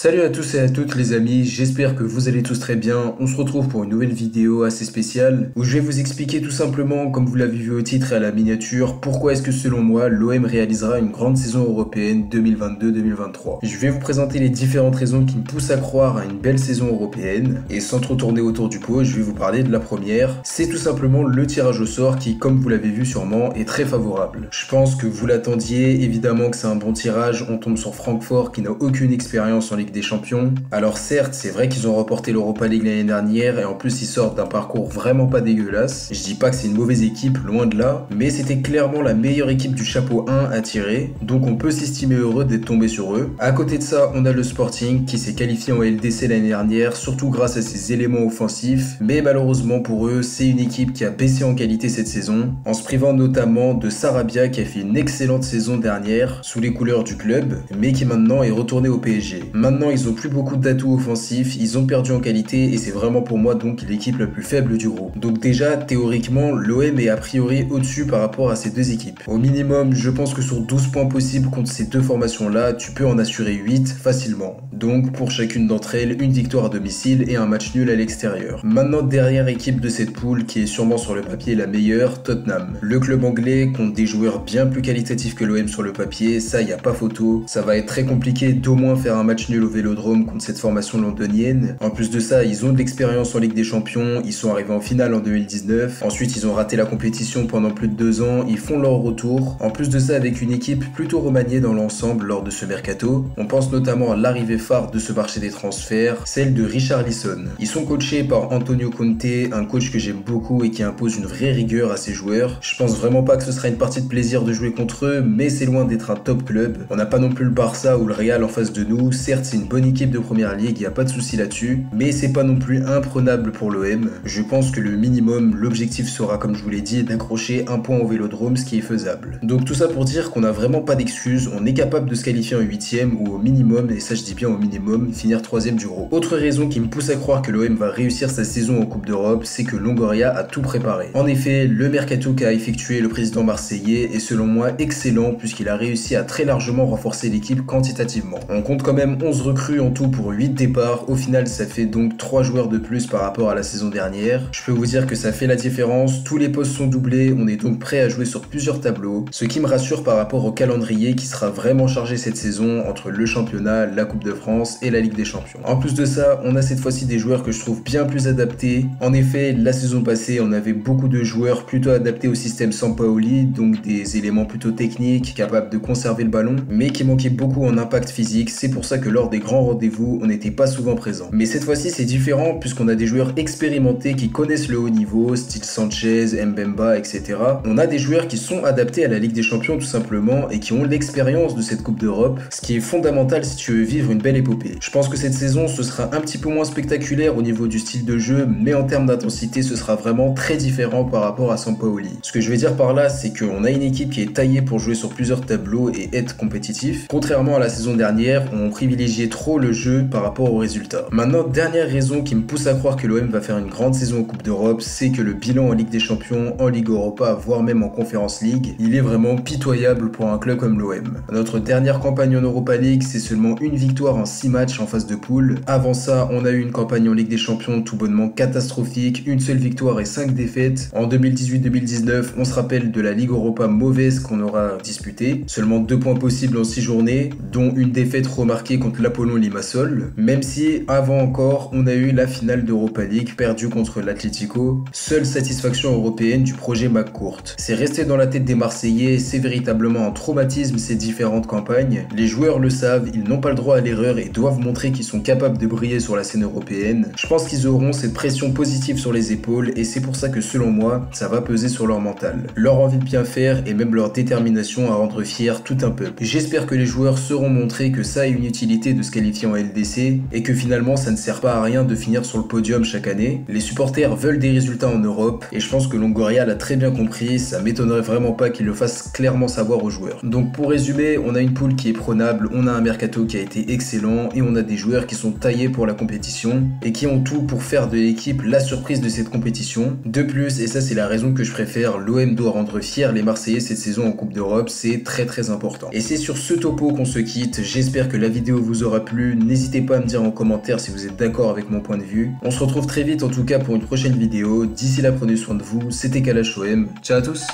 Salut à tous et à toutes les amis, j'espère que vous allez tous très bien. On se retrouve pour une nouvelle vidéo assez spéciale où je vais vous expliquer tout simplement, comme vous l'avez vu au titre et à la miniature, pourquoi est-ce que selon moi l'OM réalisera une grande saison européenne 2022-2023. Je vais vous présenter les différentes raisons qui me poussent à croire à une belle saison européenne et sans trop tourner autour du pot, je vais vous parler de la première. C'est tout simplement le tirage au sort qui, comme vous l'avez vu sûrement, est très favorable. Je pense que vous l'attendiez, évidemment que c'est un bon tirage, on tombe sur Francfort qui n'a aucune expérience en Ligue des Champions. Alors certes, c'est vrai qu'ils ont remporté l'Europa League l'année dernière et en plus ils sortent d'un parcours vraiment pas dégueulasse. Je dis pas que c'est une mauvaise équipe, loin de là, mais c'était clairement la meilleure équipe du chapeau 1 à tirer, donc on peut s'estimer heureux d'être tombé sur eux. À côté de ça, on a le Sporting qui s'est qualifié en LDC l'année dernière, surtout grâce à ses éléments offensifs, mais malheureusement pour eux, c'est une équipe qui a baissé en qualité cette saison, en se privant notamment de Sarabia qui a fait une excellente saison dernière sous les couleurs du club, mais qui maintenant est retourné au PSG. Maintenant, ils ont plus beaucoup d'atouts offensifs, ils ont perdu en qualité et c'est vraiment pour moi donc l'équipe la plus faible du groupe. Donc déjà, théoriquement, l'OM est a priori au-dessus par rapport à ces deux équipes. Au minimum, je pense que sur 12 points possibles contre ces deux formations-là, tu peux en assurer 8 facilement. Donc pour chacune d'entre elles, une victoire à domicile et un match nul à l'extérieur. Maintenant, dernière équipe de cette poule qui est sûrement sur le papier la meilleure, Tottenham. Le club anglais compte des joueurs bien plus qualitatifs que l'OM sur le papier, ça y a pas photo. Ça va être très compliqué d'au moins faire un match nul au Vélodrome contre cette formation londonienne. En plus de ça, ils ont de l'expérience en Ligue des Champions, ils sont arrivés en finale en 2019, ensuite ils ont raté la compétition pendant plus de 2 ans, ils font leur retour. En plus de ça, avec une équipe plutôt remaniée dans l'ensemble lors de ce mercato, on pense notamment à l'arrivée phare de ce marché des transferts, celle de Richarlison. Ils sont coachés par Antonio Conte, un coach que j'aime beaucoup et qui impose une vraie rigueur à ses joueurs. Je pense vraiment pas que ce sera une partie de plaisir de jouer contre eux, mais c'est loin d'être un top club. On n'a pas non plus le Barça ou le Real en face de nous, certes c'est une bonne équipe de première ligue, y a pas de souci là-dessus, mais c'est pas non plus imprenable pour l'OM. Je pense que le minimum, l'objectif sera, comme je vous l'ai dit, d'accrocher un point au Vélodrome, ce qui est faisable. Donc tout ça pour dire qu'on a vraiment pas d'excuses, on est capable de se qualifier en 8ème ou au minimum, et ça je dis bien au minimum, finir 3ème du groupe. Autre raison qui me pousse à croire que l'OM va réussir sa saison en Coupe d'Europe, c'est que Longoria a tout préparé. En effet, le mercato qu'a effectué le président marseillais est selon moi excellent puisqu'il a réussi à très largement renforcer l'équipe quantitativement. On compte quand même 11 recrues en tout pour 8 départs, au final ça fait donc 3 joueurs de plus par rapport à la saison dernière. Je peux vous dire que ça fait la différence, tous les postes sont doublés, on est donc prêt à jouer sur plusieurs tableaux, ce qui me rassure par rapport au calendrier qui sera vraiment chargé cette saison entre le championnat, la Coupe de France et la Ligue des Champions. En plus de ça, on a cette fois-ci des joueurs que je trouve bien plus adaptés. En effet, la saison passée, on avait beaucoup de joueurs plutôt adaptés au système Sampaoli, donc des éléments plutôt techniques, capables de conserver le ballon, mais qui manquaient beaucoup en impact physique, c'est pour ça que lors des grands rendez-vous, on n'était pas souvent présent. Mais cette fois-ci, c'est différent puisqu'on a des joueurs expérimentés qui connaissent le haut niveau, style Sanchez, Mbemba, etc. On a des joueurs qui sont adaptés à la Ligue des Champions tout simplement et qui ont l'expérience de cette Coupe d'Europe, ce qui est fondamental si tu veux vivre une belle épopée. Je pense que cette saison, ce sera un petit peu moins spectaculaire au niveau du style de jeu, mais en termes d'intensité, ce sera vraiment très différent par rapport à Sampaoli. Ce que je veux dire par là, c'est qu'on a une équipe qui est taillée pour jouer sur plusieurs tableaux et être compétitif, contrairement à la saison dernière où on privilégiait trop le jeu par rapport aux résultats. Maintenant, dernière raison qui me pousse à croire que l'OM va faire une grande saison en Coupe d'Europe, c'est que le bilan en Ligue des Champions, en Ligue Europa, voire même en Conference League, il est vraiment pitoyable pour un club comme l'OM. Notre dernière campagne en Europa League, c'est seulement une victoire en 6 matchs en phase de poule. Avant ça, on a eu une campagne en Ligue des Champions tout bonnement catastrophique, une seule victoire et 5 défaites. En 2018-2019, on se rappelle de la Ligue Europa mauvaise qu'on aura disputée, seulement 2 points possibles en 6 journées, dont une défaite remarquée contre l'Apollon Limassol, même si avant encore on a eu la finale d'Europa League perdue contre l'Atlético, seule satisfaction européenne du projet McCourt. C'est resté dans la tête des Marseillais, c'est véritablement un traumatisme ces différentes campagnes. Les joueurs le savent, ils n'ont pas le droit à l'erreur et doivent montrer qu'ils sont capables de briller sur la scène européenne. Je pense qu'ils auront cette pression positive sur les épaules et c'est pour ça que selon moi, ça va peser sur leur mental, leur envie de bien faire et même leur détermination à rendre fier tout un peuple. J'espère que les joueurs sauront montrer que ça a une utilité de se qualifier en LDC et que finalement ça ne sert pas à rien de finir sur le podium chaque année. Les supporters veulent des résultats en Europe et je pense que Longoria l'a très bien compris, ça m'étonnerait vraiment pas qu'il le fasse clairement savoir aux joueurs. Donc pour résumer, on a une poule qui est prenable, on a un mercato qui a été excellent et on a des joueurs qui sont taillés pour la compétition et qui ont tout pour faire de l'équipe la surprise de cette compétition. De plus, et ça c'est la raison que je préfère, l'OM doit rendre fier les Marseillais cette saison en Coupe d'Europe, c'est très important. Et c'est sur ce topo qu'on se quitte, j'espère que la vidéo vous aura aura plu. N'hésitez pas à me dire en commentaire si vous êtes d'accord avec mon point de vue. On se retrouve très vite en tout cas pour une prochaine vidéo. D'ici là, prenez soin de vous. C'était Kalash OM. Ciao à tous.